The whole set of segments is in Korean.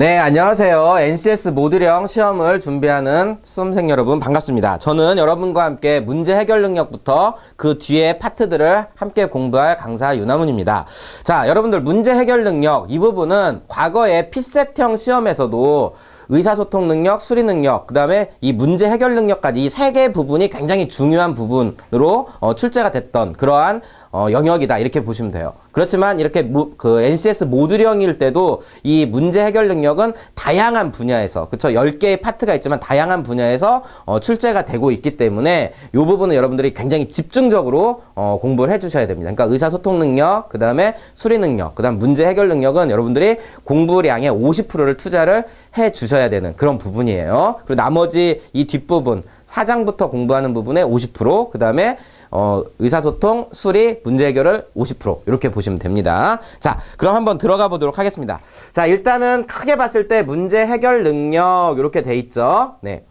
네, 안녕하세요. NCS 모듈형 시험을 준비하는 수험생 여러분 반갑습니다. 저는 여러분과 함께 문제 해결 능력부터 그 뒤에 파트들을 함께 공부할 강사 유나문입니다. 자, 여러분들 문제 해결 능력 이 부분은 과거에 피셋형 시험에서도 의사소통 능력, 수리 능력, 그 다음에 이 문제 해결 능력까지 이 세 개의 부분이 굉장히 중요한 부분으로 출제가 됐던 그러한 영역이다 이렇게 보시면 돼요. 그렇지만 이렇게 그 NCS 모듈형일 때도 이 문제 해결 능력은 다양한 분야에서, 그쵸? 10개의 파트가 있지만 다양한 분야에서 출제가 되고 있기 때문에 이 부분은 여러분들이 굉장히 집중적으로 공부를 해주셔야 됩니다. 그러니까 의사소통 능력, 그 다음에 수리 능력, 그 다음 문제 해결 능력은 여러분들이 공부량의 50%를 투자를 해 주셔야 되는 그런 부분이에요. 그리고 나머지 이 뒷부분, 사장부터 공부하는 부분의 50%, 그 다음에 의사소통, 수리, 문제 해결을 50% 이렇게 보시면 됩니다. 자, 그럼 한번 들어가 보도록 하겠습니다. 자, 일단은 크게 봤을 때 문제 해결 능력 이렇게 돼 있죠. 네,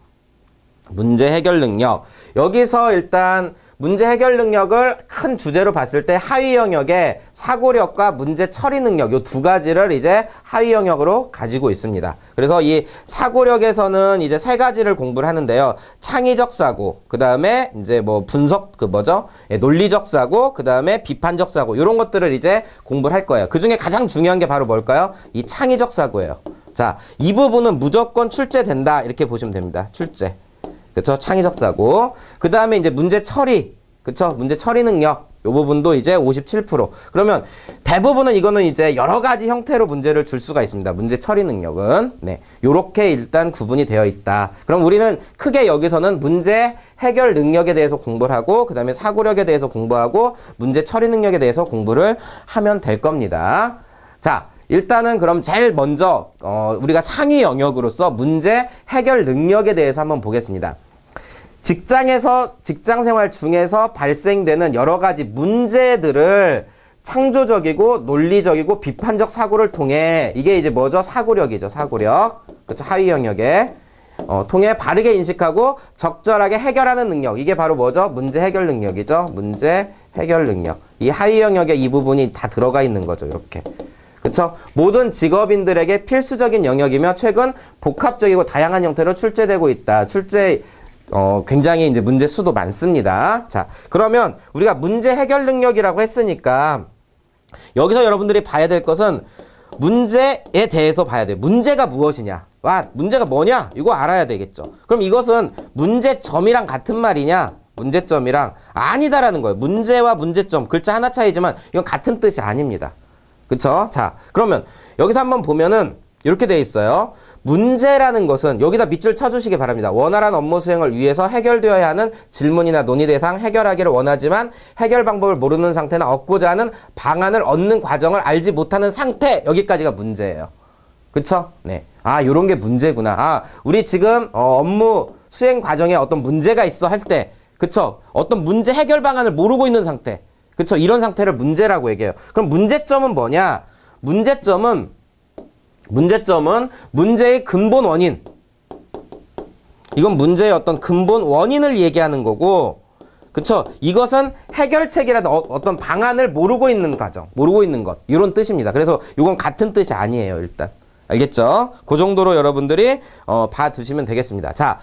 문제 해결 능력. 여기서 일단 문제 해결 능력을 큰 주제로 봤을 때 하위 영역에 사고력과 문제 처리 능력 이 두 가지를 이제 하위 영역으로 가지고 있습니다. 그래서 이 사고력에서는 이제 세 가지를 공부를 하는데요. 창의적 사고, 그 다음에 이제 뭐 분석, 논리적 사고, 그 다음에 비판적 사고 이런 것들을 이제 공부를 할 거예요. 그 중에 가장 중요한 게 바로 뭘까요? 이 창의적 사고예요. 자, 이 부분은 무조건 출제된다 이렇게 보시면 됩니다. 출제. 그쵸? 창의적 사고. 그 다음에 이제 문제 처리. 그쵸? 문제 처리 능력. 요 부분도 이제 57%. 그러면 대부분은 이거는 이제 여러 가지 형태로 문제를 줄 수가 있습니다. 문제 처리 능력은. 네. 요렇게 일단 구분이 되어 있다. 그럼 우리는 크게 여기서는 문제 해결 능력에 대해서 공부를 하고, 그 다음에 사고력에 대해서 공부하고, 문제 처리 능력에 대해서 공부를 하면 될 겁니다. 자. 일단은 그럼 제일 먼저 우리가 상위 영역으로서 문제 해결 능력에 대해서 한번 보겠습니다. 직장 생활 중에서 발생되는 여러 가지 문제들을 창조적이고 논리적이고 비판적 사고를 통해, 이게 이제 뭐죠? 사고력이죠. 사고력. 그렇죠? 하위 영역에 통해 바르게 인식하고 적절하게 해결하는 능력. 이게 바로 뭐죠? 문제 해결 능력이죠. 문제 해결 능력. 이 하위 영역에 이 부분이 다 들어가 있는 거죠. 이렇게. 그쵸? 모든 직업인들에게 필수적인 영역이며 최근 복합적이고 다양한 형태로 출제되고 있다. 굉장히 이제 문제 수도 많습니다. 자, 그러면 우리가 문제 해결 능력이라고 했으니까 여기서 여러분들이 봐야 될 것은 문제에 대해서 봐야 돼요. 문제가 무엇이냐? 문제가 뭐냐? 이거 알아야 되겠죠. 그럼 이것은 문제점이랑 같은 말이냐? 문제점이랑 아니다라는 거예요. 문제와 문제점, 글자 하나 차이지만 이건 같은 뜻이 아닙니다. 그쵸? 자, 그러면 여기서 한번 보면은 이렇게 돼 있어요. 문제라는 것은 여기다 밑줄 쳐주시기 바랍니다. 원활한 업무 수행을 위해서 해결되어야 하는 질문이나 논의 대상, 해결하기를 원하지만 해결 방법을 모르는 상태나 얻고자 하는 방안을 얻는 과정을 알지 못하는 상태. 여기까지가 문제예요. 그쵸? 네. 아, 요런 게 문제구나. 아, 우리 지금 업무 수행 과정에 어떤 문제가 있어 할 때, 그쵸? 어떤 문제 해결 방안을 모르고 있는 상태. 그쵸? 이런 상태를 문제라고 얘기해요. 그럼 문제점은 뭐냐? 문제점은 문제의 근본 원인. 이건 문제의 어떤 근본 원인을 얘기하는 거고, 그쵸? 이것은 해결책이라든 어떤 방안을 모르고 있는 과정, 모르고 있는 것. 이런 뜻입니다. 그래서 이건 같은 뜻이 아니에요, 일단. 알겠죠? 그 정도로 여러분들이 봐두시면 되겠습니다. 자.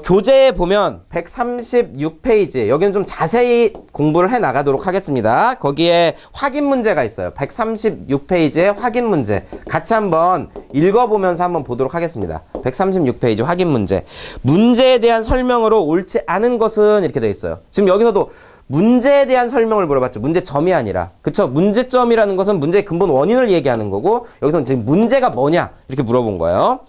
교재에 보면 136페이지, 여기는 좀 자세히 공부를 해 나가도록 하겠습니다. 거기에 확인 문제가 있어요. 136페이지에 확인 문제. 같이 한번 읽어보면서 한번 보도록 하겠습니다. 136페이지 확인 문제. 문제에 대한 설명으로 옳지 않은 것은 이렇게 되어 있어요. 지금 여기서도 문제에 대한 설명을 물어봤죠. 문제점이 아니라. 그쵸? 문제점이라는 것은 문제의 근본 원인을 얘기하는 거고, 여기서는 지금 문제가 뭐냐? 이렇게 물어본 거예요.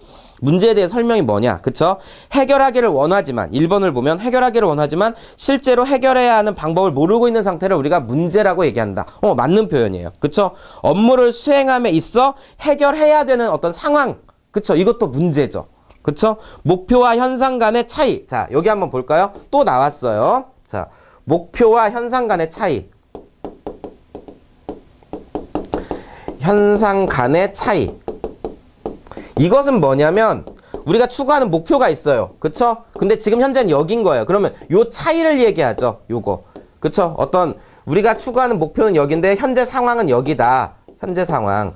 문제에 대해 설명이 뭐냐? 그쵸? 해결하기를 원하지만, 1번을 보면 해결하기를 원하지만 실제로 해결해야 하는 방법을 모르고 있는 상태를 우리가 문제라고 얘기한다. 맞는 표현이에요. 그쵸? 업무를 수행함에 있어 해결해야 되는 어떤 상황. 그쵸? 이것도 문제죠. 그쵸? 목표와 현상 간의 차이. 자, 여기 한번 볼까요? 또 나왔어요. 자, 목표와 현상 간의 차이. 현상 간의 차이. 이것은 뭐냐면 우리가 추구하는 목표가 있어요. 그쵸? 근데 지금 현재는 여긴 거예요. 그러면 요 차이를 얘기하죠. 요거. 그쵸? 어떤 우리가 추구하는 목표는 여긴데 현재 상황은 여기다. 현재 상황.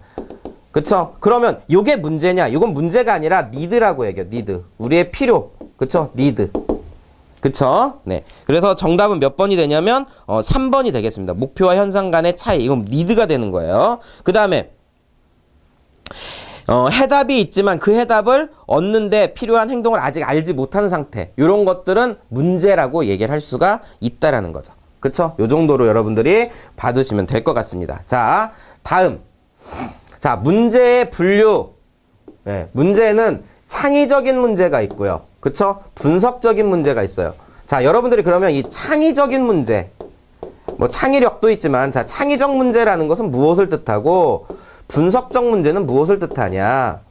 그쵸? 그러면 요게 문제냐? 요건 문제가 아니라 니드라고 얘기해요. 니드. 우리의 필요. 그쵸? 니드. 그쵸? 네. 그래서 정답은 몇 번이 되냐면 3번이 되겠습니다. 목표와 현상 간의 차이. 이건 니드가 되는 거예요. 그 다음에 해답이 있지만 그 해답을 얻는데 필요한 행동을 아직 알지 못하는 상태. 이런 것들은 문제라고 얘기를 할 수가 있다라는 거죠. 그쵸? 요 정도로 여러분들이 봐두시면 될 것 같습니다. 자, 다음. 자, 문제의 분류. 네, 문제는 창의적인 문제가 있고요. 그쵸? 분석적인 문제가 있어요. 자, 여러분들이 그러면 이 창의적인 문제, 뭐 창의력도 있지만, 자, 창의적 문제라는 것은 무엇을 뜻하고, 분석적 문제는 무엇을 뜻하냐?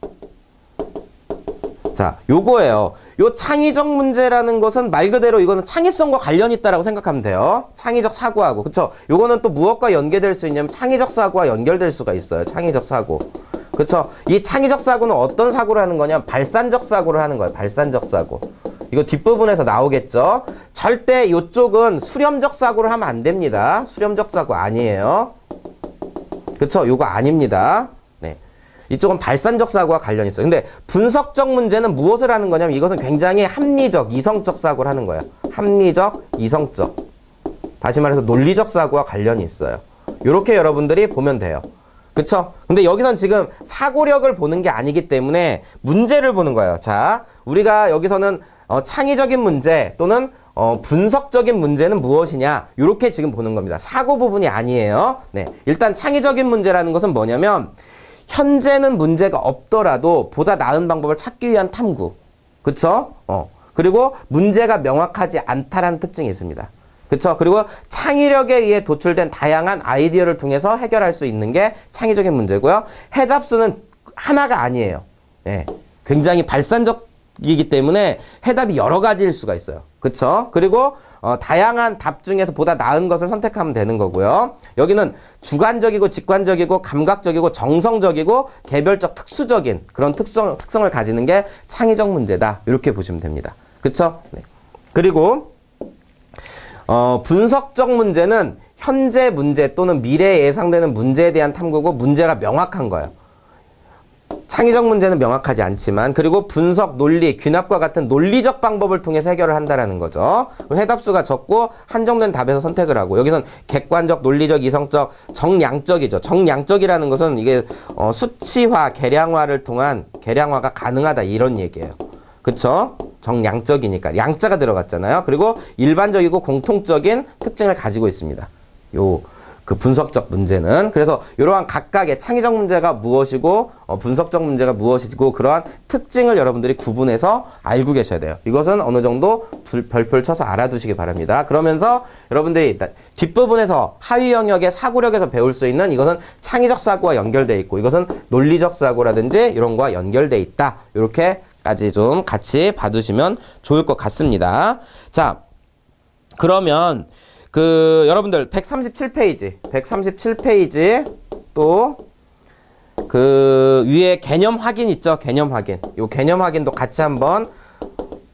자, 요거예요. 요 창의적 문제라는 것은 말 그대로 이거는 창의성과 관련이 있다라고 생각하면 돼요. 창의적 사고하고. 그쵸? 요거는 또 무엇과 연계될 수 있냐면 창의적 사고와 연결될 수가 있어요. 창의적 사고. 그쵸? 이 창의적 사고는 어떤 사고를 하는 거냐? 발산적 사고를 하는 거예요. 발산적 사고. 이거 뒷부분에서 나오겠죠? 절대 이쪽은 수렴적 사고를 하면 안 됩니다. 수렴적 사고 아니에요. 그쵸? 요거 아닙니다. 네. 이쪽은 발산적 사고와 관련이 있어요. 근데 분석적 문제는 무엇을 하는 거냐면 이것은 굉장히 합리적, 이성적 사고를 하는 거예요. 합리적, 이성적. 다시 말해서 논리적 사고와 관련이 있어요. 요렇게 여러분들이 보면 돼요. 그쵸? 근데 여기선 지금 사고력을 보는 게 아니기 때문에 문제를 보는 거예요. 자, 우리가 여기서는 창의적인 문제 또는 분석적인 문제는 무엇이냐 이렇게 지금 보는 겁니다. 사고 부분이 아니에요. 네, 일단 창의적인 문제라는 것은 뭐냐면 현재는 문제가 없더라도 보다 나은 방법을 찾기 위한 탐구. 그쵸? 그리고 문제가 명확하지 않다라는 특징이 있습니다. 그쵸? 그리고 창의력에 의해 도출된 다양한 아이디어를 통해서 해결할 수 있는 게 창의적인 문제고요. 해답수는 하나가 아니에요. 네, 굉장히 발산적이기 때문에 해답이 여러 가지일 수가 있어요. 그쵸? 그리고 다양한 답 중에서 보다 나은 것을 선택하면 되는 거고요. 여기는 주관적이고 직관적이고 감각적이고 정성적이고 개별적 특수적인 그런 특성을 가지는 게 창의적 문제다. 이렇게 보시면 됩니다. 그쵸? 네. 그리고 분석적 문제는 현재 문제 또는 미래에 예상되는 문제에 대한 탐구고 문제가 명확한 거예요. 창의적 문제는 명확하지 않지만 그리고 분석, 논리, 귀납과 같은 논리적 방법을 통해서 해결을 한다라는 거죠. 해답수가 적고 한정된 답에서 선택을 하고 여기선 객관적, 논리적, 이성적, 정량적이죠. 정량적이라는 것은 이게 수치화, 계량화를 통한 계량화가 가능하다 이런 얘기예요. 그쵸? 정량적이니까 양자가 들어갔잖아요. 그리고 일반적이고 공통적인 특징을 가지고 있습니다. 그 분석적 문제는. 그래서 이러한 각각의 창의적 문제가 무엇이고 분석적 문제가 무엇이고 그러한 특징을 여러분들이 구분해서 알고 계셔야 돼요. 이것은 어느 정도 별표를 쳐서 알아두시기 바랍니다. 그러면서 여러분들이 뒷부분에서 하위 영역의 사고력에서 배울 수 있는 이것은 창의적 사고와 연결되어 있고 이것은 논리적 사고라든지 이런 거와 연결되어 있다. 이렇게까지 좀 같이 봐두시면 좋을 것 같습니다. 자, 그러면 여러분들 137페이지 또 위에 개념 확인 있죠? 개념 확인. 요 개념 확인도 같이 한번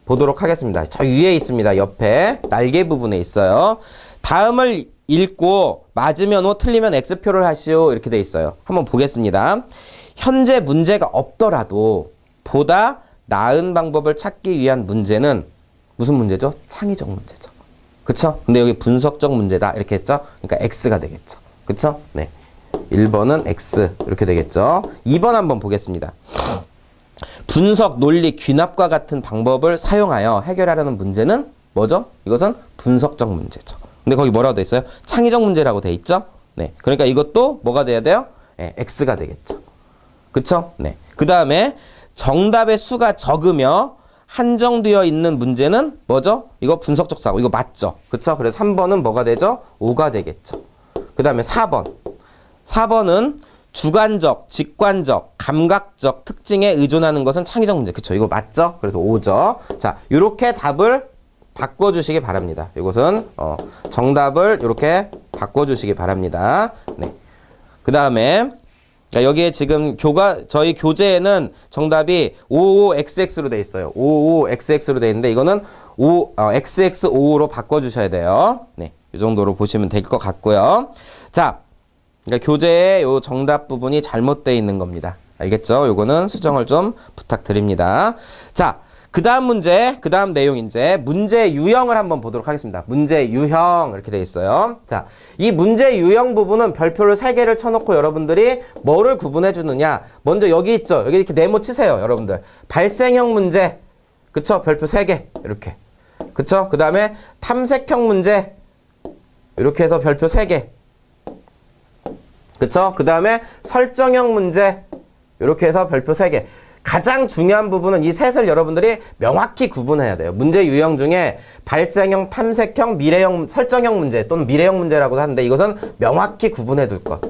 보도록 하겠습니다. 저 위에 있습니다. 옆에 날개 부분에 있어요. 다음을 읽고 맞으면 O, 틀리면 X표를 하시오. 이렇게 돼 있어요. 한번 보겠습니다. 현재 문제가 없더라도 보다 나은 방법을 찾기 위한 문제는 무슨 문제죠? 창의적 문제죠. 그쵸? 근데 여기 분석적 문제다. 이렇게 했죠? 그러니까 X가 되겠죠. 그쵸? 네. 1번은 X. 이렇게 되겠죠? 2번 한번 보겠습니다. 분석, 논리, 귀납과 같은 방법을 사용하여 해결하려는 문제는 뭐죠? 이것은 분석적 문제죠. 근데 거기 뭐라고 돼 있어요? 창의적 문제라고 돼 있죠? 네. 그러니까 이것도 뭐가 돼야 돼요? 네, X가 되겠죠. 그쵸? 네. 그 다음에 정답의 수가 적으며 한정되어 있는 문제는 뭐죠? 이거 분석적 사고. 이거 맞죠? 그쵸? 그래서 3번은 뭐가 되죠? 5가 되겠죠. 그 다음에 4번. 4번은 주관적, 직관적, 감각적 특징에 의존하는 것은 창의적 문제. 그쵸? 이거 맞죠? 그래서 5죠. 자, 요렇게 답을 바꿔주시기 바랍니다. 이것은, 정답을 이렇게 바꿔주시기 바랍니다. 네. 그 다음에, 여기에 지금 저희 교재에는 정답이 55xx로 돼 있어요. 55xx로 돼 있는데 이거는 xx55로 바꿔주셔야 돼요. 네, 이 정도로 보시면 될 것 같고요. 자, 그러니까 교재에 요 정답 부분이 잘못되어 있는 겁니다. 알겠죠? 요거는 수정을 좀 부탁드립니다. 자, 그 다음 문제, 그 다음 내용 이제 문제 유형을 한번 보도록 하겠습니다. 문제 유형 이렇게 돼 있어요. 자, 이 문제 유형 부분은 별표를 3개를 쳐놓고 여러분들이 뭐를 구분해 주느냐. 먼저 여기 있죠. 여기 이렇게 네모 치세요, 여러분들. 발생형 문제, 그쵸? 별표 3개 이렇게, 그쵸? 그 다음에 탐색형 문제 이렇게 해서 별표 3개, 그쵸? 그 다음에 설정형 문제 이렇게 해서 별표 3개. 가장 중요한 부분은 이 셋을 여러분들이 명확히 구분해야 돼요. 문제 유형 중에 발생형, 탐색형, 미래형, 설정형 문제 또는 미래형 문제라고도 하는데 이것은 명확히 구분해 둘 것.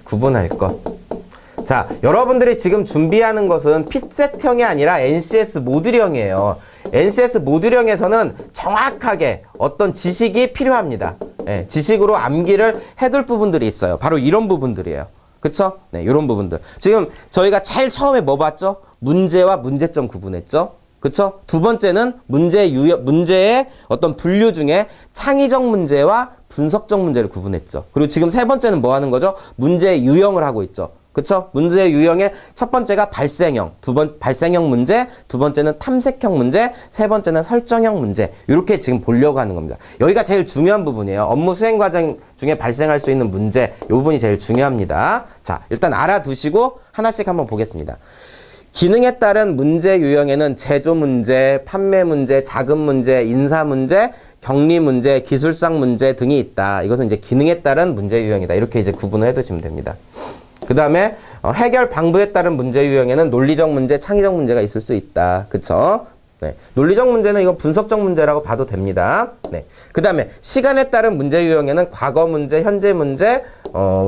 구분할 것. 자, 여러분들이 지금 준비하는 것은 핏셋형이 아니라 NCS 모듈형이에요. NCS 모듈형에서는 정확하게 어떤 지식이 필요합니다. 예, 지식으로 암기를 해둘 부분들이 있어요. 바로 이런 부분들이에요. 그쵸? 네, 이런 부분들. 지금 저희가 제일 처음에 뭐 봤죠? 문제와 문제점 구분했죠? 그쵸? 두 번째는 문제의 어떤 분류 중에 창의적 문제와 분석적 문제를 구분했죠. 그리고 지금 세 번째는 뭐 하는 거죠? 문제 유형을 하고 있죠. 그쵸? 문제 유형의 첫 번째가 발생형, 발생형 문제, 두 번째는 탐색형 문제, 세 번째는 설정형 문제. 이렇게 지금 보려고 하는 겁니다. 여기가 제일 중요한 부분이에요. 업무 수행 과정 중에 발생할 수 있는 문제, 이 부분이 제일 중요합니다. 자, 일단 알아두시고 하나씩 한번 보겠습니다. 기능에 따른 문제 유형에는 제조 문제, 판매 문제, 자금 문제, 인사 문제, 격리 문제, 기술상 문제 등이 있다. 이것은 이제 기능에 따른 문제 유형이다. 이렇게 이제 구분을 해두시면 됩니다. 그 다음에 해결 방법에 따른 문제 유형에는 논리적 문제, 창의적 문제가 있을 수 있다. 그쵸? 네. 논리적 문제는 이거 분석적 문제라고 봐도 됩니다. 네. 그 다음에 시간에 따른 문제 유형에는 과거 문제, 현재 문제,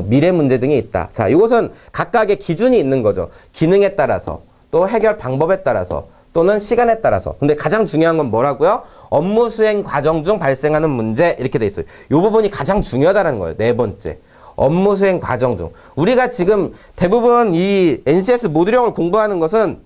미래 문제 등이 있다. 자, 이것은 각각의 기준이 있는 거죠. 기능에 따라서, 또 해결 방법에 따라서, 또는 시간에 따라서. 근데 가장 중요한 건 뭐라고요? 업무 수행 과정 중 발생하는 문제, 이렇게 돼 있어요. 이 부분이 가장 중요하다는 거예요. 네 번째. 업무 수행 과정 중. 우리가 지금 대부분 이 NCS 모듈형을 공부하는 것은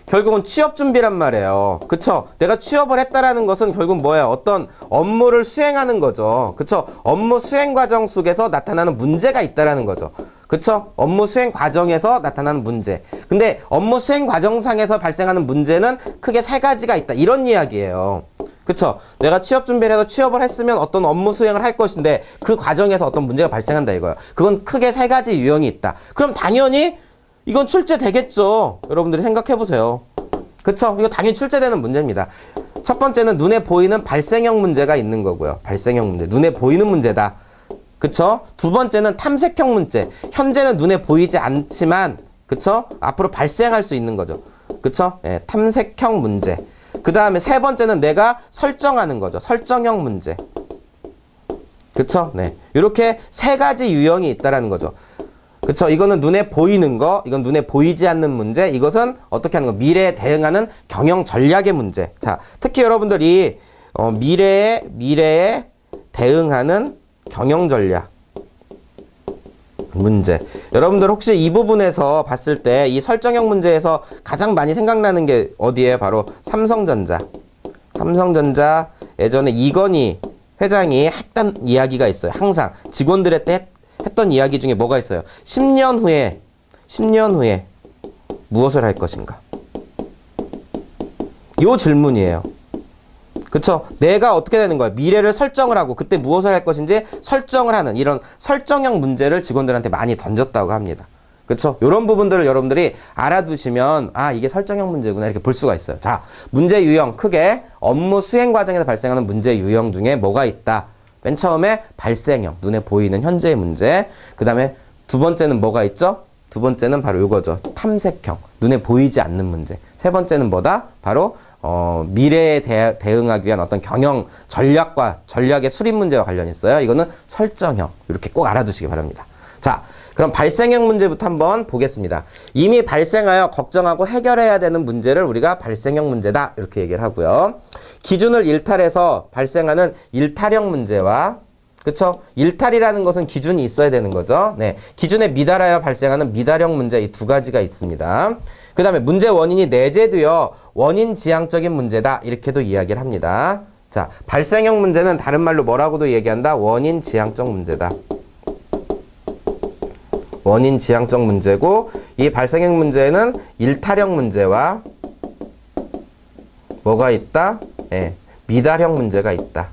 결국은 취업 준비란 말이에요. 그쵸? 내가 취업을 했다라는 것은 결국 뭐예요? 어떤 업무를 수행하는 거죠. 그쵸? 업무 수행 과정 속에서 나타나는 문제가 있다라는 거죠. 그쵸? 업무 수행 과정에서 나타나는 문제. 근데 업무 수행 과정상에서 발생하는 문제는 크게 3가지가 있다. 이런 이야기예요. 그쵸? 내가 취업 준비를 해서 취업을 했으면 어떤 업무 수행을 할 것인데 그 과정에서 어떤 문제가 발생한다 이거예요. 그건 크게 3가지 유형이 있다. 그럼 당연히 이건 출제되겠죠. 여러분들이 생각해 보세요. 그쵸? 이거 당연히 출제되는 문제입니다. 첫 번째는 눈에 보이는 발생형 문제가 있는 거고요. 발생형 문제. 눈에 보이는 문제다. 그쵸? 두 번째는 탐색형 문제. 현재는 눈에 보이지 않지만, 그쵸? 앞으로 발생할 수 있는 거죠. 그쵸? 예, 탐색형 문제. 그 다음에 세 번째는 내가 설정하는 거죠. 설정형 문제. 그쵸? 네. 이렇게 3가지 유형이 있다라는 거죠. 그쵸? 이거는 눈에 보이는 거, 이건 눈에 보이지 않는 문제, 이것은 어떻게 하는 거? 미래에 대응하는 경영 전략의 문제. 자, 특히 여러분들이 미래에 대응하는 경영 전략 문제. 여러분들 혹시 이 부분에서 봤을 때 이 설정형 문제에서 가장 많이 생각나는 게 어디예요? 바로 삼성전자. 삼성전자 예전에 이건희 회장이 했던 이야기가 있어요. 항상 직원들의 때 했던 이야기 중에 뭐가 있어요? 10년 후에 무엇을 할 것인가? 요 질문이에요. 그쵸? 내가 어떻게 되는 거야? 미래를 설정을 하고 그때 무엇을 할 것인지 설정을 하는 이런 설정형 문제를 직원들한테 많이 던졌다고 합니다. 그쵸? 이런 부분들을 여러분들이 알아두시면 아, 이게 설정형 문제구나 이렇게 볼 수가 있어요. 자, 문제 유형 크게 업무 수행 과정에서 발생하는 문제 유형 중에 뭐가 있다? 맨 처음에 발생형, 눈에 보이는 현재의 문제. 그 다음에 두 번째는 뭐가 있죠? 두 번째는 바로 이거죠. 탐색형, 눈에 보이지 않는 문제. 세 번째는 뭐다? 바로 미래에 대응하기 위한 어떤 경영 전략의 수립 문제와 관련이 있어요. 이거는 설정형. 이렇게 꼭 알아두시기 바랍니다. 자, 그럼 발생형 문제부터 한번 보겠습니다. 이미 발생하여 걱정하고 해결해야 되는 문제를 우리가 발생형 문제다. 이렇게 얘기를 하고요. 기준을 일탈해서 발생하는 일탈형 문제와 그쵸? 일탈이라는 것은 기준이 있어야 되는 거죠. 네. 기준에 미달하여 발생하는 미달형 문제 이 2가지가 있습니다. 그 다음에 문제 원인이 내재되어 원인 지향적인 문제다. 이렇게도 이야기를 합니다. 자, 발생형 문제는 다른 말로 뭐라고도 얘기한다? 원인 지향적 문제다. 원인 지향적 문제고, 이 발생형 문제는 일탈형 문제와 뭐가 있다? 예, 미달형 문제가 있다.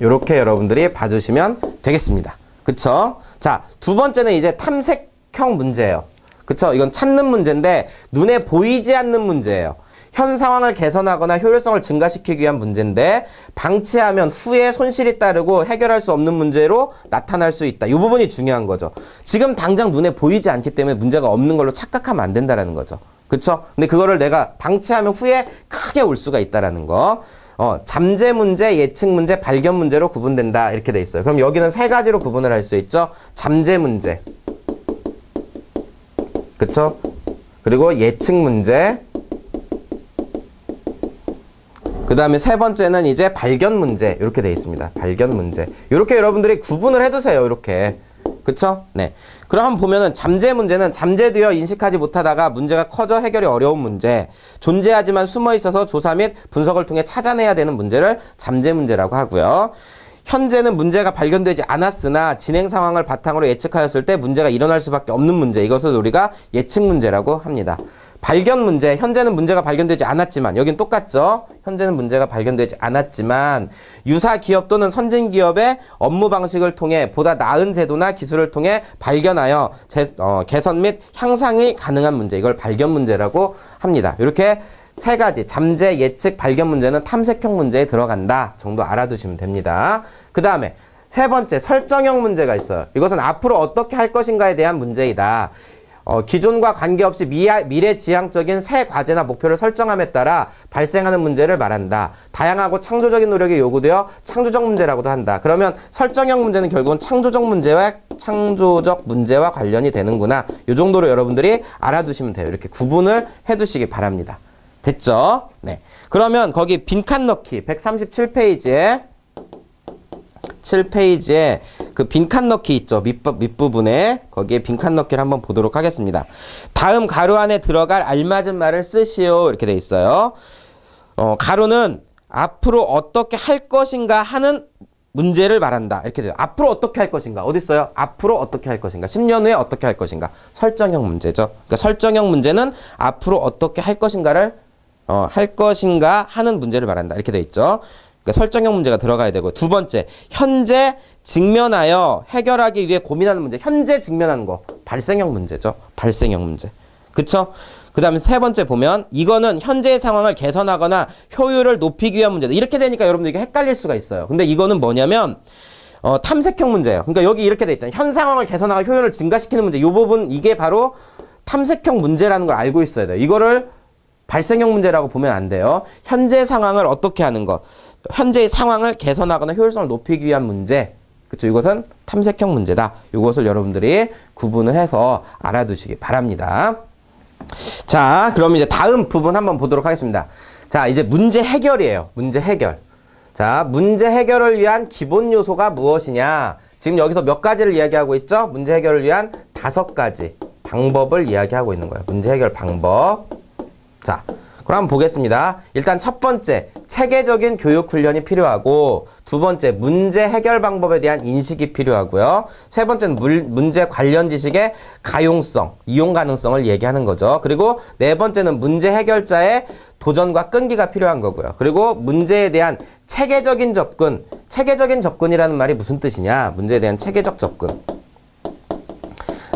요렇게 여러분들이 봐주시면 되겠습니다. 그쵸? 자, 두 번째는 이제 탐색형 문제예요. 그쵸? 이건 찾는 문제인데 눈에 보이지 않는 문제예요. 현 상황을 개선하거나 효율성을 증가시키기 위한 문제인데 방치하면 후에 손실이 따르고 해결할 수 없는 문제로 나타날 수 있다. 이 부분이 중요한 거죠. 지금 당장 눈에 보이지 않기 때문에 문제가 없는 걸로 착각하면 안 된다라는 거죠. 그쵸? 근데 그거를 내가 방치하면 후에 크게 올 수가 있다라는 거. 잠재 문제, 예측 문제, 발견 문제로 구분된다. 이렇게 돼 있어요. 그럼 여기는 세 가지로 구분을 할 수 있죠. 잠재 문제. 그쵸? 그리고 예측 문제. 그 다음에 세 번째는 이제 발견 문제. 이렇게 돼 있습니다. 발견 문제. 이렇게 여러분들이 구분을 해두세요. 이렇게. 그쵸? 네. 그럼 한번 보면은 잠재 문제는 잠재되어 인식하지 못하다가 문제가 커져 해결이 어려운 문제. 존재하지만 숨어 있어서 조사 및 분석을 통해 찾아내야 되는 문제를 잠재 문제라고 하고요. 현재는 문제가 발견되지 않았으나 진행 상황을 바탕으로 예측하였을 때 문제가 일어날 수밖에 없는 문제. 이것을 우리가 예측 문제라고 합니다. 발견 문제, 현재는 문제가 발견되지 않았지만, 여긴 똑같죠? 현재는 문제가 발견되지 않았지만 유사 기업 또는 선진 기업의 업무 방식을 통해 보다 나은 제도나 기술을 통해 발견하여 개선 및 향상이 가능한 문제, 이걸 발견 문제라고 합니다. 이렇게 세 가지, 잠재, 예측, 발견 문제는 탐색형 문제에 들어간다 정도 알아두시면 됩니다. 그 다음에 세 번째, 설정형 문제가 있어요. 이것은 앞으로 어떻게 할 것인가에 대한 문제이다. 기존과 관계없이 미래지향적인 새 과제나 목표를 설정함에 따라 발생하는 문제를 말한다. 다양하고 창조적인 노력이 요구되어 창조적 문제라고도 한다. 그러면 설정형 문제는 결국은 창조적 문제와 관련이 되는구나. 이 정도로 여러분들이 알아두시면 돼요. 이렇게 구분을 해두시기 바랍니다. 됐죠? 네. 그러면 거기 빈칸 넣기 137페이지에 7페이지에 그 빈칸 넣기 있죠. 밑부분에 거기에 빈칸 넣기를 한번 보도록 하겠습니다. 다음 가로 안에 들어갈 알맞은 말을 쓰시오. 이렇게 돼 있어요. 가로는 앞으로 어떻게 할 것인가 하는 문제를 말한다. 이렇게 돼요. 앞으로 어떻게 할 것인가. 어디 있어요? 앞으로 어떻게 할 것인가. 10년 후에 어떻게 할 것인가. 설정형 문제죠. 그러니까 설정형 문제는 앞으로 어떻게 할 것인가를 할 것인가 하는 문제를 말한다. 이렇게 돼 있죠. 그러니까 설정형 문제가 들어가야 되고, 두 번째, 현재 직면하여 해결하기 위해 고민하는 문제. 현재 직면하는 거. 발생형 문제죠. 발생형 문제. 그쵸? 그 다음에 세 번째 보면 이거는 현재의 상황을 개선하거나 효율을 높이기 위한 문제다. 이렇게 되니까 여러분들 이게 헷갈릴 수가 있어요. 근데 이거는 뭐냐면 탐색형 문제예요. 그러니까 여기 이렇게 돼 있잖아요. 현 상황을 개선하고 효율을 증가시키는 문제. 이 부분 이게 바로 탐색형 문제라는 걸 알고 있어야 돼요. 이거를 발생형 문제라고 보면 안 돼요. 현재 상황을 어떻게 하는 것. 현재의 상황을 개선하거나 효율성을 높이기 위한 문제. 그쵸? 이것은 탐색형 문제다. 이것을 여러분들이 구분을 해서 알아두시기 바랍니다. 자, 그럼 이제 다음 부분 한번 보도록 하겠습니다. 자, 이제 문제 해결이에요. 문제 해결. 자, 문제 해결을 위한 기본 요소가 무엇이냐? 지금 여기서 몇 가지를 이야기하고 있죠? 문제 해결을 위한 5가지 방법을 이야기하고 있는 거예요. 문제 해결 방법. 자, 그럼 한번 보겠습니다. 일단 첫 번째, 체계적인 교육 훈련이 필요하고, 두 번째, 문제 해결 방법에 대한 인식이 필요하고요. 세 번째는 문제 관련 지식의 가용성, 이용 가능성을 얘기하는 거죠. 그리고 네 번째는 문제 해결자의 도전과 끈기가 필요한 거고요. 그리고 문제에 대한 체계적인 접근, 체계적인 접근이라는 말이 무슨 뜻이냐? 문제에 대한 체계적 접근.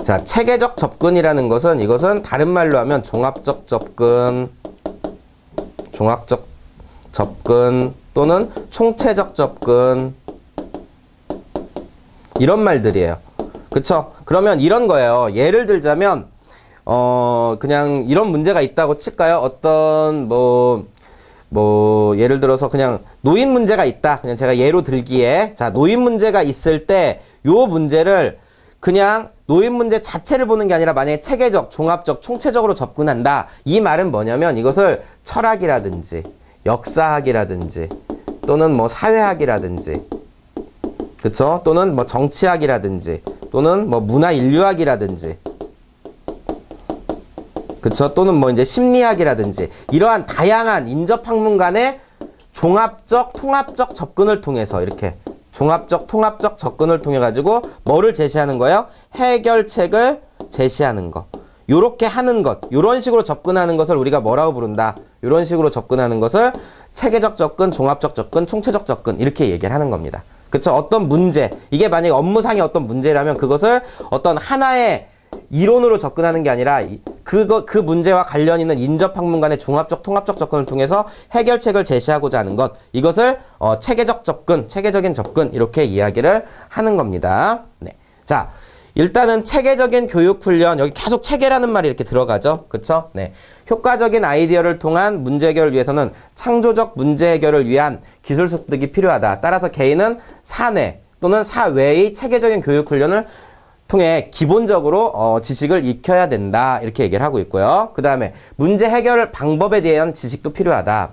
자, 체계적 접근이라는 것은 이것은 다른 말로 하면 종합적 접근, 종합적 접근 또는 총체적 접근, 이런 말들이에요. 그쵸? 그러면 이런 거예요. 예를 들자면 그냥 이런 문제가 있다고 칠까요? 어떤 예를 들어서 그냥 노인 문제가 있다. 그냥 제가 예로 들기에, 자, 노인 문제가 있을 때 요 문제를 그냥 노인 문제 자체를 보는 게 아니라 만약에 체계적, 종합적, 총체적으로 접근한다. 이 말은 뭐냐면 이것을 철학이라든지 역사학이라든지 또는 뭐 사회학이라든지, 그쵸? 또는 뭐 정치학이라든지 또는 뭐 문화인류학이라든지, 그쵸? 또는 뭐 이제 심리학이라든지 이러한 다양한 인접학문 간의 종합적, 통합적 접근을 통해서 이렇게 종합적, 통합적 접근을 통해 가지고 뭐를 제시하는 거예요? 해결책을 제시하는 거. 요렇게 하는 것, 요런 식으로 접근하는 것을 우리가 뭐라고 부른다? 요런 식으로 접근하는 것을 체계적 접근, 종합적 접근, 총체적 접근 이렇게 얘기를 하는 겁니다. 그쵸? 어떤 문제, 이게 만약에 업무상의 어떤 문제라면 그것을 어떤 하나의 이론으로 접근하는 게 아니라 그 문제와 관련 있는 인접학문 간의 종합적, 통합적 접근을 통해서 해결책을 제시하고자 하는 것, 이것을 체계적 접근, 체계적인 접근 이렇게 이야기를 하는 겁니다. 네. 자, 일단은 체계적인 교육훈련, 여기 계속 체계라는 말이 이렇게 들어가죠. 그쵸? 네. 효과적인 아이디어를 통한 문제 해결을 위해서는 창조적 문제 해결을 위한 기술 습득이 필요하다. 따라서 개인은 사내 또는 사외의 체계적인 교육훈련을 통해 기본적으로 지식을 익혀야 된다. 이렇게 얘기를 하고 있고요. 그 다음에 문제 해결 방법에 대한 지식도 필요하다.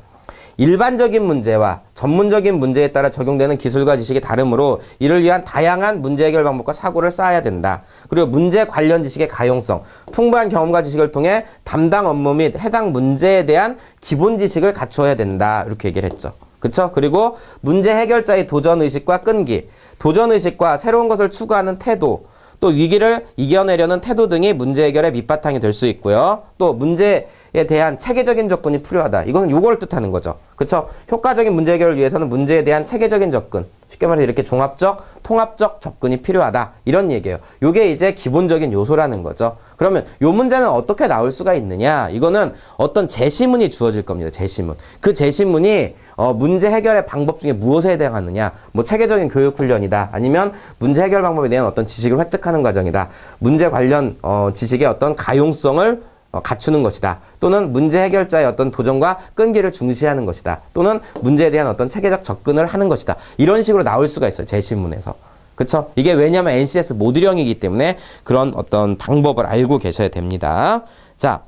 일반적인 문제와 전문적인 문제에 따라 적용되는 기술과 지식이 다르므로 이를 위한 다양한 문제 해결 방법과 사고를 쌓아야 된다. 그리고 문제 관련 지식의 가용성, 풍부한 경험과 지식을 통해 담당 업무 및 해당 문제에 대한 기본 지식을 갖추어야 된다. 이렇게 얘기를 했죠. 그쵸? 그리고 문제 해결자의 도전의식과 끈기, 도전의식과 새로운 것을 추구하는 태도, 또 위기를 이겨내려는 태도 등이 문제 해결의 밑바탕이 될 수 있고요. 또 문제에 대한 체계적인 접근이 필요하다. 이거는 요걸 뜻하는 거죠. 그쵸? 효과적인 문제 해결을 위해서는 문제에 대한 체계적인 접근, 쉽게 말해서 이렇게 종합적, 통합적 접근이 필요하다. 이런 얘기예요. 요게 이제 기본적인 요소라는 거죠. 그러면 요 문제는 어떻게 나올 수가 있느냐? 이거는 어떤 제시문이 주어질 겁니다. 제시문. 그 제시문이 문제 해결의 방법 중에 무엇에 해당하느냐? 뭐 체계적인 교육 훈련이다. 아니면 문제 해결 방법에 대한 어떤 지식을 획득하는 과정이다. 문제 관련 지식의 어떤 가용성을 갖추는 것이다. 또는 문제 해결자의 어떤 도전과 끈기를 중시하는 것이다. 또는 문제에 대한 어떤 체계적 접근을 하는 것이다. 이런 식으로 나올 수가 있어요. 제시문에서. 그쵸? 이게 왜냐면 NCS 모듈형이기 때문에 그런 어떤 방법을 알고 계셔야 됩니다. 자,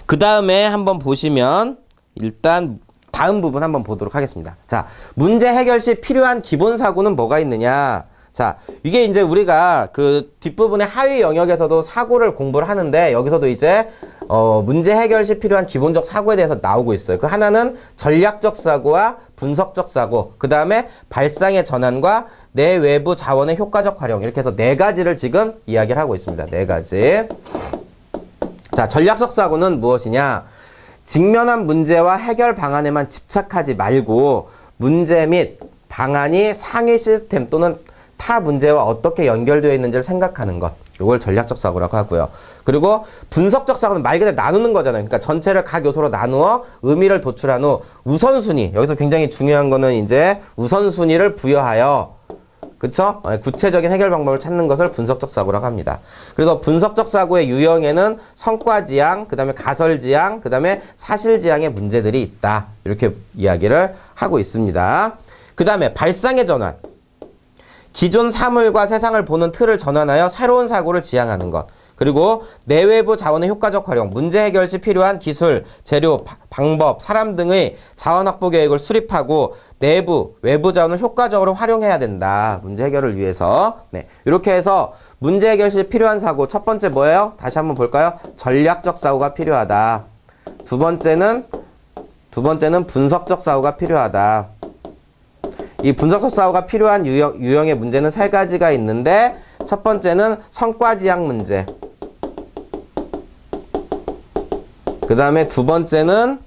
그 다음에 한번 보시면 일단 다음 부분 한번 보도록 하겠습니다. 자, 문제 해결 시 필요한 기본 사고는 뭐가 있느냐? 자, 이게 이제 우리가 그 뒷부분의 하위 영역에서도 사고를 공부를 하는데 여기서도 이제 문제 해결 시 필요한 기본적 사고에 대해서 나오고 있어요. 그 하나는 전략적 사고와 분석적 사고, 그 다음에 발상의 전환과 내외부 자원의 효과적 활용, 이렇게 해서 네 가지를 지금 이야기를 하고 있습니다. 네 가지. 자, 전략적 사고는 무엇이냐? 직면한 문제와 해결 방안에만 집착하지 말고 문제 및 방안이 상위 시스템 또는 타 문제와 어떻게 연결되어 있는지를 생각하는 것. 이걸 전략적 사고라고 하고요. 그리고 분석적 사고는 말 그대로 나누는 거잖아요. 그러니까 전체를 각 요소로 나누어 의미를 도출한 후 우선순위. 여기서 굉장히 중요한 거는 이제 우선순위를 부여하여, 그쵸? 구체적인 해결 방법을 찾는 것을 분석적 사고라고 합니다. 그래서 분석적 사고의 유형에는 성과지향, 그 다음에 가설지향, 그 다음에 사실지향의 문제들이 있다. 이렇게 이야기를 하고 있습니다. 그 다음에 발상의 전환. 기존 사물과 세상을 보는 틀을 전환하여 새로운 사고를 지향하는 것. 그리고 내외부 자원의 효과적 활용, 문제 해결 시 필요한 기술, 재료, 방법, 사람 등의 자원 확보 계획을 수립하고 내부, 외부 자원을 효과적으로 활용해야 된다. 문제 해결을 위해서. 네, 이렇게 해서 문제 해결 시 필요한 사고, 첫 번째 뭐예요? 다시 한번 볼까요? 전략적 사고가 필요하다. 두 번째는 분석적 사고가 필요하다. 이 분석적 사고가 필요한 유형의 문제는 세 가지가 있는데, 첫 번째는 성과지향 문제. 그 다음에 두 번째는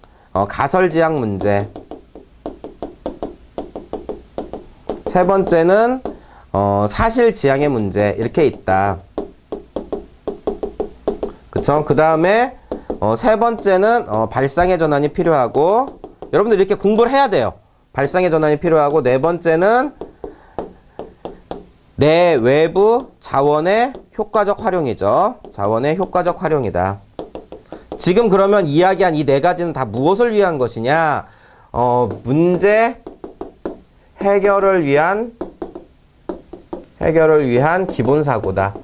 가설지향 문제. 세 번째는 사실지향의 문제. 이렇게 있다. 그쵸? 그 다음에 세 번째는 발상의 전환이 필요하고, 여러분들 이렇게 공부를 해야 돼요. 발상의 전환이 필요하고, 네 번째는 내외부 자원의 효과적 활용이죠. 자원의 효과적 활용이다. 지금 그러면 이야기한 이 네 가지는 다 무엇을 위한 것이냐? 문제 해결을 위한 기본 사고다.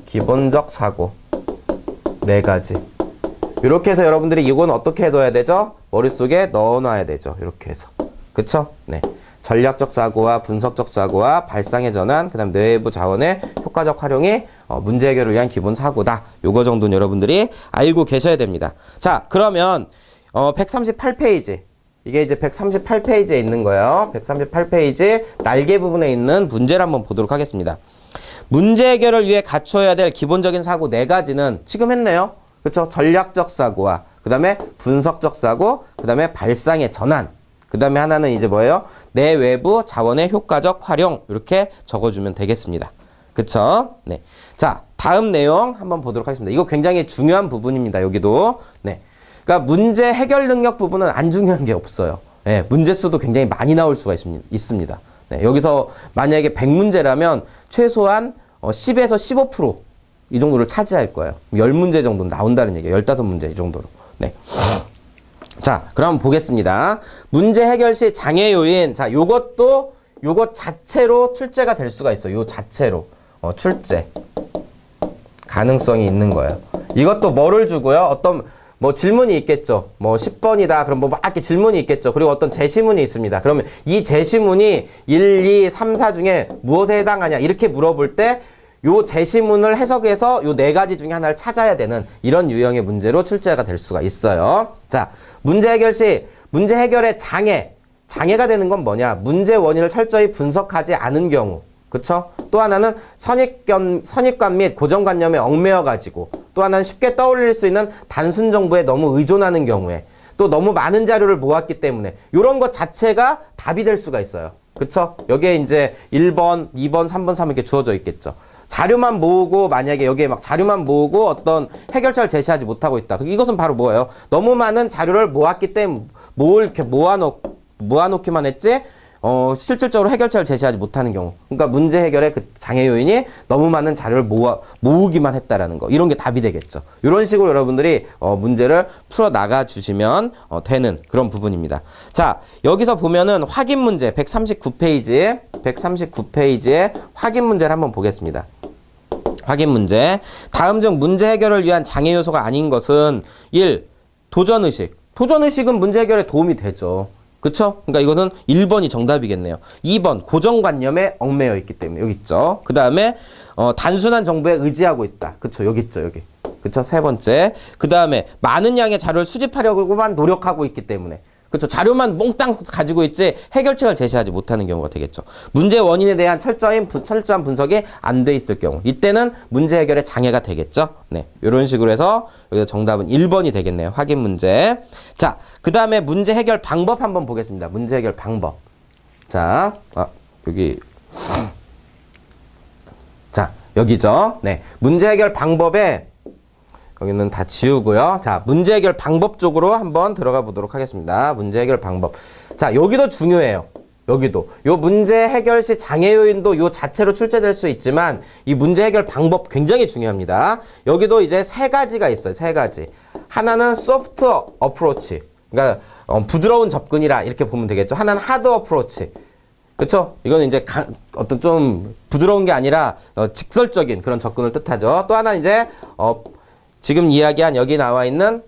기본적 사고. 네 가지. 이렇게 해서 여러분들이 이건 어떻게 해둬야 되죠? 머릿속에 넣어놔야 되죠. 이렇게 해서. 그쵸? 네. 전략적 사고와 분석적 사고와 발상의 전환, 그 다음 내외부 자원의 효과적 활용이 문제 해결을 위한 기본 사고다. 요거 정도는 여러분들이 알고 계셔야 됩니다. 자, 그러면 138페이지. 이게 이제 138페이지에 있는 거예요. 138페이지 날개 부분에 있는 문제를 한번 보도록 하겠습니다. 문제 해결을 위해 갖춰야 될 기본적인 사고 네 가지는 지금 했네요. 그렇죠? 전략적 사고와 그 다음에 분석적 사고, 그 다음에 발상의 전환, 그 다음에 하나는 이제 뭐예요? 내외부 자원의 효과적 활용, 이렇게 적어주면 되겠습니다. 그쵸? 네. 자, 다음 내용 한번 보도록 하겠습니다. 이거 굉장히 중요한 부분입니다. 여기도. 네. 그러니까 문제 해결 능력 부분은 안 중요한 게 없어요. 네, 문제 수도 굉장히 많이 나올 수가 있습니다. 네, 여기서 만약에 100문제라면 최소한 10에서 15% 이 정도를 차지할 거예요. 10문제 정도 나온다는 얘기예요. 15문제 이 정도로. 네. 자, 그럼 보겠습니다. 문제 해결 시 장애 요인. 자, 요것 자체로 출제가 될 수가 있어요. 요 자체로. 출제. 가능성이 있는 거예요. 이것도 뭐를 주고요? 어떤 뭐 질문이 있겠죠. 뭐 10번이다. 그럼 뭐 막 이렇게 질문이 있겠죠. 그리고 어떤 제시문이 있습니다. 그러면 이 제시문이 1, 2, 3, 4 중에 무엇에 해당하냐 이렇게 물어볼 때 요 제시문을 해석해서 요 네 가지 중에 하나를 찾아야 되는 이런 유형의 문제로 출제가 될 수가 있어요. 자, 문제 해결 시 문제 해결의 장애가 되는 건 뭐냐? 문제 원인을 철저히 분석하지 않은 경우. 그쵸? 또 하나는 선입관 및 고정관념에 얽매여가지고, 또 하나는 쉽게 떠올릴 수 있는 단순 정보에 너무 의존하는 경우에, 또 너무 많은 자료를 모았기 때문에, 요런 것 자체가 답이 될 수가 있어요. 그쵸? 여기에 이제 1번, 2번, 3번, 3번 이렇게 주어져 있겠죠. 자료만 모으고, 만약에 여기에 막 자료만 모으고 어떤 해결책을 제시하지 못하고 있다. 이것은 바로 뭐예요? 너무 많은 자료를 모았기 때문에, 이렇게 모아놓기만 했지, 실질적으로 해결책을 제시하지 못하는 경우. 그러니까 문제 해결의 그 장애 요인이 너무 많은 자료를 모으기만 했다라는 거. 이런 게 답이 되겠죠. 이런 식으로 여러분들이 문제를 풀어 나가 주시면 되는 그런 부분입니다. 자, 여기서 보면은 확인 문제 139페이지에 확인 문제를 한번 보겠습니다. 확인 문제. 다음 중 문제 해결을 위한 장애 요소가 아닌 것은 1. 도전의식. 도전의식은 문제 해결에 도움이 되죠. 그쵸? 그러니까 이거는 1번이 정답이겠네요. 2번 고정관념에 얽매여 있기 때문에 여기 있죠. 그 다음에 단순한 정보에 의지하고 있다. 그쵸? 여기 있죠. 여기. 그쵸? 세 번째. 그 다음에 많은 양의 자료를 수집하려고만 노력하고 있기 때문에. 그쵸? 자료만 몽땅 가지고 있지 해결책을 제시하지 못하는 경우가 되겠죠. 문제 원인에 대한 철저한 분석이 안 돼 있을 경우. 이때는 문제 해결에 장애가 되겠죠. 네. 이런 식으로 해서 여기서 정답은 1번이 되겠네요. 확인 문제. 자, 그 다음에 문제 해결 방법 한번 보겠습니다. 문제 해결 방법. 자, 여기. 자, 여기죠. 네. 문제 해결 방법에 여기는 다 지우고요. 자, 문제 해결 방법 쪽으로 한번 들어가 보도록 하겠습니다. 문제 해결 방법. 자, 여기도 중요해요. 여기도. 요 문제 해결 시 장애 요인도 요 자체로 출제될 수 있지만 이 문제 해결 방법 굉장히 중요합니다. 여기도 이제 세 가지가 있어요. 세 가지. 하나는 소프트 어프로치. 그러니까 부드러운 접근이라 이렇게 보면 되겠죠. 하나는 하드 어프로치. 그쵸? 이거는 이제 어떤 좀 부드러운 게 아니라 직설적인 그런 접근을 뜻하죠. 또 하나 이제 지금 이야기한 여기 나와 있는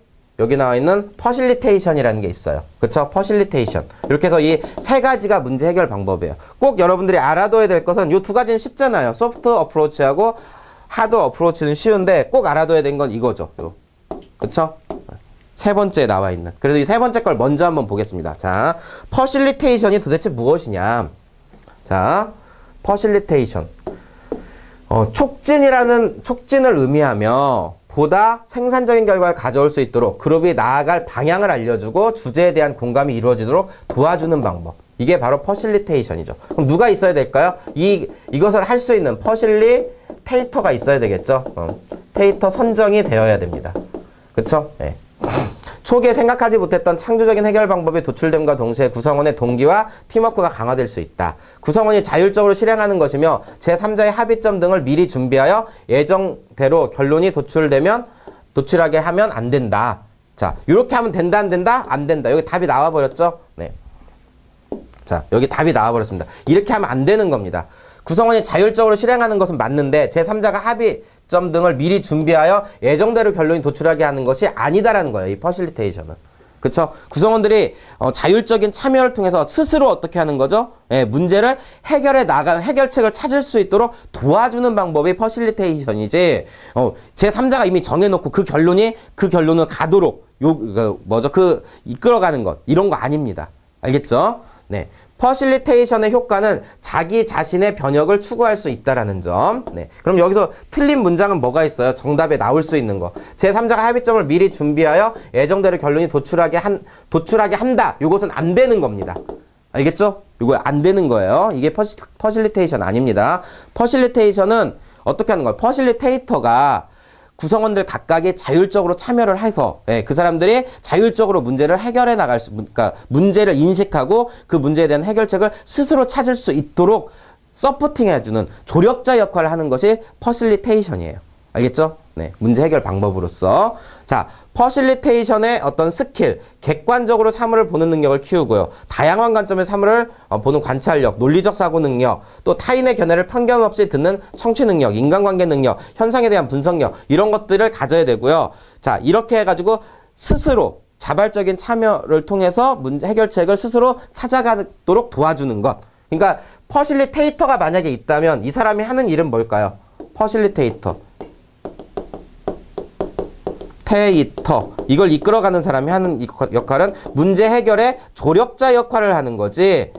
퍼실리테이션이라는 게 있어요. 그쵸? 퍼실리테이션. 이렇게 해서 이 세 가지가 문제 해결 방법이에요. 꼭 여러분들이 알아둬야 될 것은 이 두 가지는 쉽잖아요. 소프트 어프로치하고 하드 어프로치는 쉬운데 꼭 알아둬야 되는 건 이거죠. 그쵸? 세 번째에 나와 있는. 그래서 이 세 번째 걸 먼저 한번 보겠습니다. 자, 퍼실리테이션이 도대체 무엇이냐? 자, 퍼실리테이션. 촉진을 의미하며 보다 생산적인 결과를 가져올 수 있도록 그룹이 나아갈 방향을 알려주고 주제에 대한 공감이 이루어지도록 도와주는 방법. 이게 바로 퍼실리테이션이죠. 그럼 누가 있어야 될까요? 이것을 할 수 있는 퍼실리테이터가 있어야 되겠죠. 테이터 선정이 되어야 됩니다. 그쵸? 네. 초기에 생각하지 못했던 창조적인 해결 방법이 도출됨과 동시에 구성원의 동기와 팀워크가 강화될 수 있다. 구성원이 자율적으로 실행하는 것이며 제3자의 합의점 등을 미리 준비하여 예정대로 결론이 도출하게 하면 안 된다. 자, 이렇게 하면 된다, 안 된다? 안 된다. 여기 답이 나와버렸죠? 네. 자, 여기 답이 나와버렸습니다. 이렇게 하면 안 되는 겁니다. 구성원이 자율적으로 실행하는 것은 맞는데 제3자가 합의점 등을 미리 준비하여 예정대로 결론이 도출하게 하는 것이 아니다라는 거예요. 이 퍼실리테이션은. 그쵸? 구성원들이 자율적인 참여를 통해서 스스로 어떻게 하는 거죠? 예, 문제를 해결책을 찾을 수 있도록 도와주는 방법이 퍼실리테이션이지, 제3자가 이미 정해놓고 그 결론을 가도록, 이끌어가는 것, 이런 거 아닙니다. 알겠죠? 네. 퍼실리테이션의 효과는 자기 자신의 변혁을 추구할 수 있다라는 점. 네. 그럼 여기서 틀린 문장은 뭐가 있어요? 정답에 나올 수 있는 거. 제3자가 합의점을 미리 준비하여 예정대로 결론이 도출하게 한다. 이것은 안 되는 겁니다. 알겠죠? 이거 안 되는 거예요. 이게 퍼실리테이션 아닙니다. 퍼실리테이션은 어떻게 하는 거예요? 퍼실리테이터가 구성원들 각각이 자율적으로 참여를 해서, 예, 그 사람들이 자율적으로 문제를 해결해 나갈 그러니까 문제를 인식하고 그 문제에 대한 해결책을 스스로 찾을 수 있도록 서포팅해주는 조력자 역할을 하는 것이 퍼실리테이션이에요. 알겠죠? 네, 문제 해결 방법으로서. 자, 퍼실리테이션의 어떤 스킬, 객관적으로 사물을 보는 능력을 키우고요. 다양한 관점의 사물을 보는 관찰력, 논리적 사고 능력, 또 타인의 견해를 편견 없이 듣는 청취 능력, 인간관계 능력, 현상에 대한 분석력, 이런 것들을 가져야 되고요. 자, 이렇게 해가지고 스스로 자발적인 참여를 통해서 문제 해결책을 스스로 찾아가도록 도와주는 것. 그러니까 퍼실리테이터가 만약에 있다면 이 사람이 하는 일은 뭘까요? 퍼실리테이터. 이걸 이끌어가는 사람이 하는 역할은 문제 해결의 조력자 역할을 하는 거지,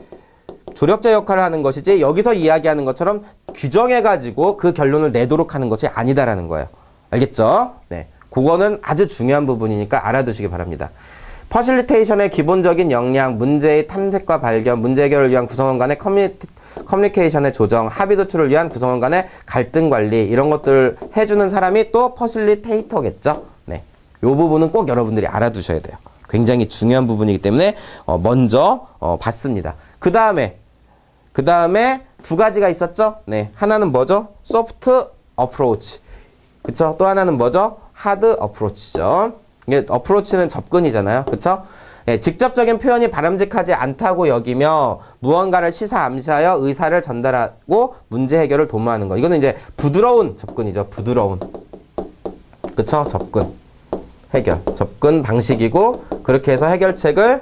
조력자 역할을 하는 것이지, 여기서 이야기하는 것처럼 규정해가지고 그 결론을 내도록 하는 것이 아니다라는 거예요. 알겠죠? 네. 그거는 아주 중요한 부분이니까 알아두시기 바랍니다. 퍼실리테이션의 기본적인 역량, 문제의 탐색과 발견, 문제 해결을 위한 구성원 간의 커뮤니케이션의 조정, 합의 도출을 위한 구성원 간의 갈등 관리, 이런 것들을 해주는 사람이 또 퍼실리테이터겠죠? 네. 요 부분은 꼭 여러분들이 알아두셔야 돼요. 굉장히 중요한 부분이기 때문에 먼저 봤습니다. 그 다음에 두 가지가 있었죠? 네. 하나는 뭐죠? 소프트 어프로치. 그쵸? 또 하나는 뭐죠? 하드 어프로치죠. 이게 어프로치는 접근이잖아요. 그쵸? 네, 직접적인 표현이 바람직하지 않다고 여기며 무언가를 시사 암시하여 의사를 전달하고 문제 해결을 도모하는 거. 이거는 이제 부드러운 접근이죠. 부드러운. 그쵸? 접근 방식이고, 그렇게 해서 해결책을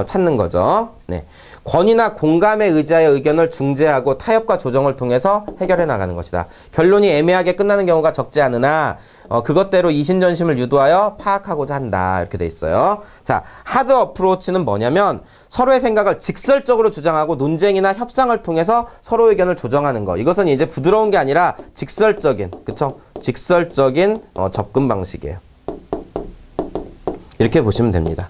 찾는 거죠. 네. 권위나 공감에 의지하여 의견을 중재하고 타협과 조정을 통해서 해결해 나가는 것이다. 결론이 애매하게 끝나는 경우가 적지 않으나 그것대로 이심전심을 유도하여 파악하고자 한다. 이렇게 돼 있어요. 자, 하드 어프로치는 뭐냐면 서로의 생각을 직설적으로 주장하고 논쟁이나 협상을 통해서 서로 의견을 조정하는 거. 이것은 이제 부드러운 게 아니라 직설적인, 그쵸? 직설적인 접근 방식이에요. 이렇게 보시면 됩니다.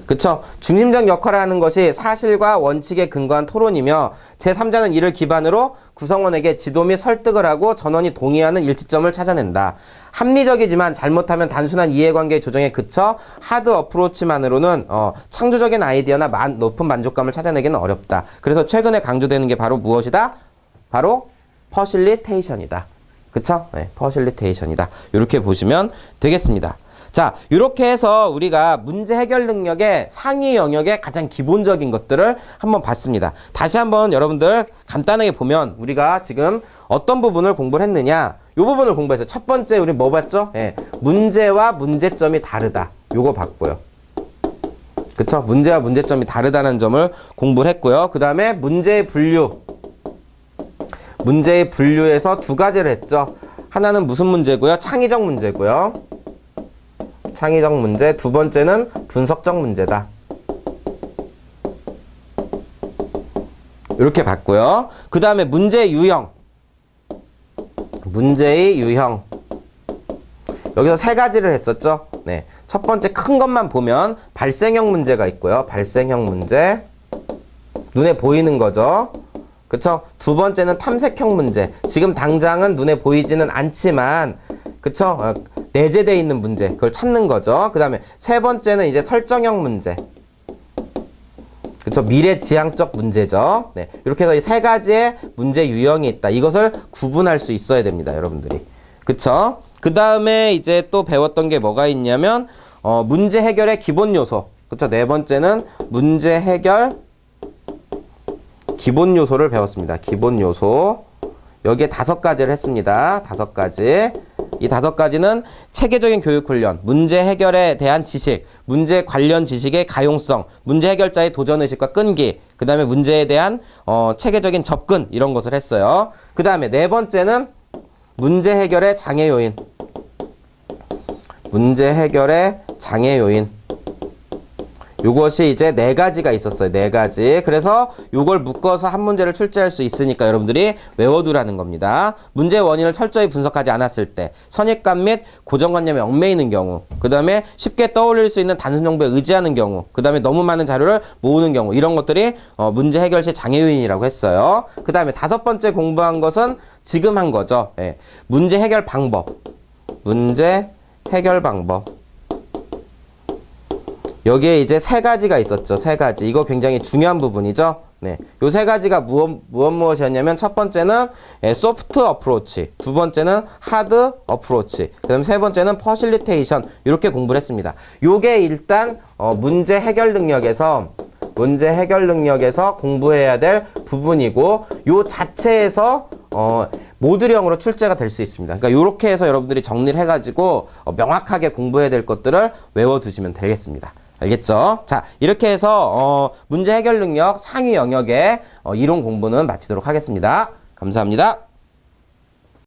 그쵸? 중심적 역할을 하는 것이 사실과 원칙에 근거한 토론이며 제3자는 이를 기반으로 구성원에게 지도 및 설득을 하고 전원이 동의하는 일치점을 찾아낸다. 합리적이지만 잘못하면 단순한 이해관계 조정에 그쳐 하드 어프로치만으로는 창조적인 아이디어나 높은 만족감을 찾아내기는 어렵다. 그래서 최근에 강조되는 게 바로 무엇이다? 바로 퍼실리테이션이다. 그쵸? 네, 퍼실리테이션이다. 이렇게 보시면 되겠습니다. 자, 이렇게 해서 우리가 문제 해결 능력의 상위 영역의 가장 기본적인 것들을 한번 봤습니다. 다시 한번 여러분들 간단하게 보면 우리가 지금 어떤 부분을 공부를 했느냐, 이 부분을 공부했어요. 첫 번째 우리 뭐 봤죠? 예, 문제와 문제점이 다르다. 요거 봤고요. 그쵸? 문제와 문제점이 다르다는 점을 공부를 했고요. 그 다음에 문제의 분류에서 두 가지를 했죠. 하나는 무슨 문제고요? 창의적 문제고요. 창의적 문제. 두 번째는 분석적 문제다. 이렇게 봤고요. 그 다음에 문제의 유형. 여기서 세 가지를 했었죠. 네. 첫 번째 큰 것만 보면 발생형 문제가 있고요. 발생형 문제. 눈에 보이는 거죠. 그쵸? 두 번째는 탐색형 문제. 지금 당장은 눈에 보이지는 않지만, 그쵸? 내재되어 있는 문제, 그걸 찾는 거죠. 그 다음에 세 번째는 이제 설정형 문제. 그쵸? 미래지향적 문제죠. 네. 이렇게 해서 이 세 가지의 문제 유형이 있다. 이것을 구분할 수 있어야 됩니다, 여러분들이. 그쵸? 그 다음에 이제 또 배웠던 게 뭐가 있냐면, 문제 해결의 기본 요소. 그쵸? 네 번째는 문제 해결 기본 요소를 배웠습니다. 기본 요소. 여기에 5가지를 했습니다. 5가지. 이 5가지는 체계적인 교육 훈련, 문제 해결에 대한 지식, 문제 관련 지식의 가용성, 문제 해결자의 도전의식과 끈기, 그 다음에 문제에 대한 체계적인 접근 이런 것을 했어요. 그 다음에 4번째는 문제 해결의 장애 요인. 문제 해결의 장애 요인. 요것이 이제 4가지가 있었어요. 4가지. 그래서 요걸 묶어서 한 문제를 출제할 수 있으니까 여러분들이 외워두라는 겁니다. 문제의 원인을 철저히 분석하지 않았을 때, 선입관 및 고정관념에 얽매이는 경우, 그 다음에 쉽게 떠올릴 수 있는 단순 정보에 의지하는 경우, 그 다음에 너무 많은 자료를 모으는 경우, 이런 것들이 문제 해결 시 장애 요인이라고 했어요. 그 다음에 5번째 공부한 것은 지금 한 거죠. 예. 문제 해결 방법. 문제 해결 방법. 여기에 이제 3가지가 있었죠. 3가지. 이거 굉장히 중요한 부분이죠. 네. 요 3가지가 무엇이었냐면 첫 번째는 소프트 어프로치, 두 번째는 하드 어프로치, 그 다음 세 번째는 퍼실리테이션. 이렇게 공부를 했습니다. 요게 일단 문제 해결 능력에서 공부해야 될 부분이고 요 자체에서 모듈형으로 출제가 될 수 있습니다. 그러니까 이렇게 해서 여러분들이 정리를 해가지고 명확하게 공부해야 될 것들을 외워두시면 되겠습니다. 알겠죠? 자, 이렇게 해서 문제 해결 능력 상위 영역의 이론 공부는 마치도록 하겠습니다. 감사합니다.